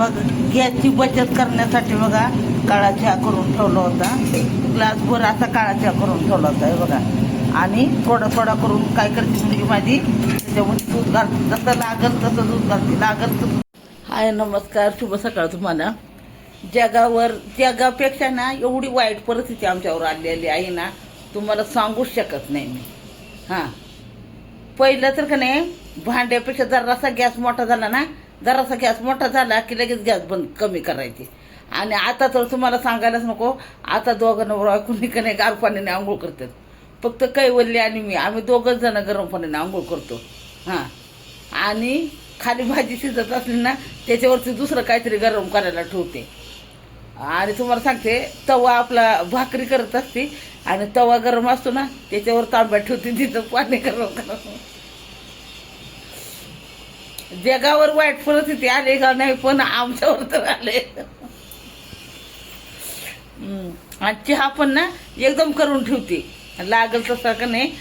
मग गॅसची बचत करण्यासाठी बघा काळा चहा करून ठेवला होता, ग्लासभर असा काळा चहा करून ठेवला होता हे बघा. आणि थोडा थोडा करून काय करते मुलगी माझी त्याच्यामध्ये दूध घालते, जसं लागल तसं दूध घालते, लागल तसं. हाय नमस्कार, शुभ सकाळ तुम्हाला. जगापेक्षा ना एवढी वाईट परिस्थिती आमच्यावर आलेली आहे ना, तुम्हाला सांगूच शकत नाही मी. हां, पहिलं तर का नाही भांड्यापेक्षा जरासा गॅस मोठा झाला ना, जरासा गॅस मोठा झाला की लगेच गॅस बंद कमी करायची. आणि आता तर तुम्हाला सांगायलाच नको, आता दोघं नवरा कुणी का नाही गार पाण्याने आंघोळ करतात. फक्त कैवल्य आणि मी, आम्ही दोघंच जण गरम पाण्याने आंघोळ करतो. हां, आणि खाली भाजी शिजत असली ना त्याच्यावरती दुसरं काहीतरी गरम करायला ठेवते. आणि तुम्हाला सांगते, तवा आपला भाकरी करत असते आणि तवा गरम असतो ना त्याच्यावर तांब्या ठेवते, तिथं पाणी गरम करत. जगावर वाईट परिस्थिती आले का नाही, पण आमच्यावर तर आले. आणि चहा पण ना एकदम करून ठेवते, लागल तसा का नाही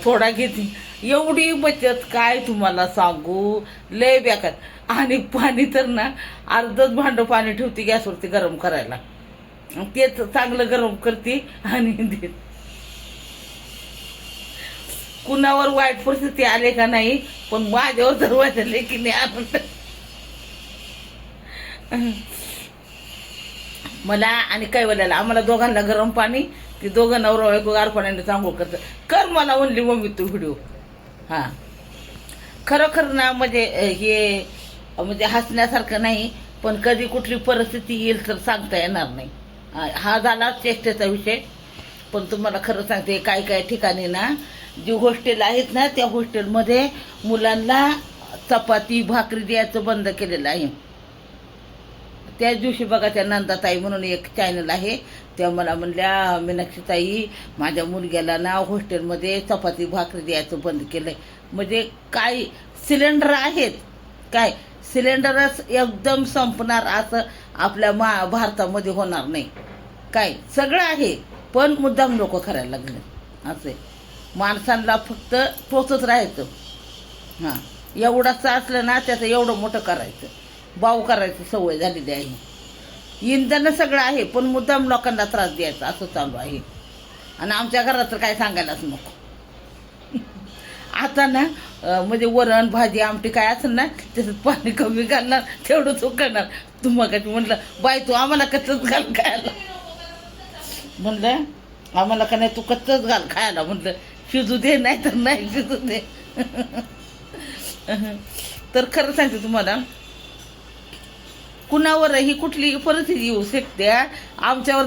थोडा घेते. एवढी बचत काय तुम्हाला सांगू, लय बेकार. आणि पाणी तर ना अर्धच भांडं पाणी ठेवते गॅसवरती गरम करायला, तेच चांगलं गरम करते आणि देते. कुणावर वाईट परिस्थिती आले का नाही, पण माझ्यावर तर माझ्या लेकीने आणून मला आणि कैवल्याला, आम्हाला दोघांना गरम पाणी, ती दोघं नवरा बायको गार पाण्याने चांगलं करतं. कर मला म्हणली मम्मी तू व्हिडिओ. हां, खरोखर ना म्हणजे हे म्हणजे हसण्यासारखं नाही, पण कधी कुठली परिस्थिती येईल तर सांगता येणार नाही. हा झाला चेष्टेचा विषय. पण तुम्हाला खरं सांगते, काय काय ठिकाणी ना जी हॉस्टेल आहेत ना, त्या हॉस्टेलमध्ये मुलांना चपाती भाकरी द्यायचं बंद केलेलं आहे. त्याच दिवशी बघा, त्या नंदाताई म्हणून एक चॅनल आहे, त्या मला म्हणल्या मीनाक्षीताई माझ्या मुलग्याला ना हॉस्टेलमध्ये चपाती भाकरी द्यायचं बंद केलं आहे. म्हणजे काय सिलेंडर आहेत, काय सिलेंडरच एकदम संपणार असं आपल्या भारतामध्ये होणार नाही. काय सगळं आहे, पण मुद्दाम लोक करायला लागले असे. माणसांना फक्त टोचत राहायचं. हां, एवढंच असलं ना त्याचं एवढं मोठं करायचं, बाऊ करायची सवय झालेली आहे. इंधन सगळं आहे, पण मुद्दाम लोकांना त्रास द्यायचा असं चालू आहे. आणि आमच्या घरात तर काय सांगायलाच नको. आता ना म्हणजे वरण भाजी आमटी काय असेल ना त्याच्यात पाणी कमी घालणार, तेवढंच उकळणार. तुम्हाला म्हटलं बाई तू आम्हाला कच्चच घाल खायला, म्हणलं आम्हाला का नाही तू कच्चच घाल खायला, म्हटलं शिजू दे नाही तर नाही शिजू दे. तर खरं सांगते तुम्हाला, कुणावरही कुठली परिस्थिती येऊ शकते, आमच्यावर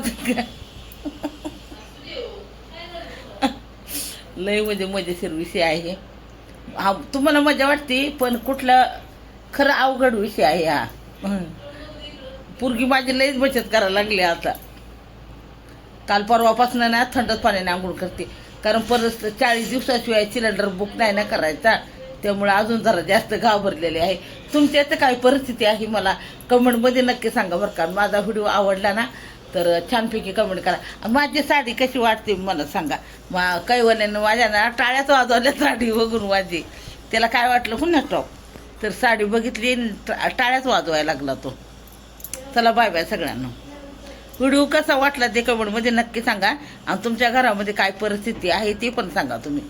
लय म्हणजे मजेशीर विषय आहे हा. तुम्हाला मजा वाटते, पण कुठला खरं अवघड विषय आहे हा. पोरगी माझी लयच बचत करायला लागली आता. काल परवापासून ना थंडच पाण्याने आंघोळ करते, कारण परत 40 दिवसाशिवाय सिलेंडर बुक नाही ना करायचा, त्यामुळे अजून जरा जास्त घाबरलेले आहे. तुमच्या इथं काय परिस्थिती आहे मला कमेंटमध्ये नक्की सांगा बरं का. माझा व्हिडिओ आवडला ना तर छानपैकी कमेंट करा. माझी साडी कशी वाटते मला सांगा. कैवल्यानं माझ्या ना टाळ्याच वाजवल्या साडी बघून माझी, त्याला काय वाटलं पुन्हा टॉप, तर साडी बघितली टाळ्याच वाजवायला लागला तो. चला बाय बाय सगळ्यांना. व्हिडिओ कसा वाटला ते कमेंटमध्ये नक्की सांगा. आणि तुमच्या घरामध्ये काय परिस्थिती आहे ते पण सांगा तुम्ही.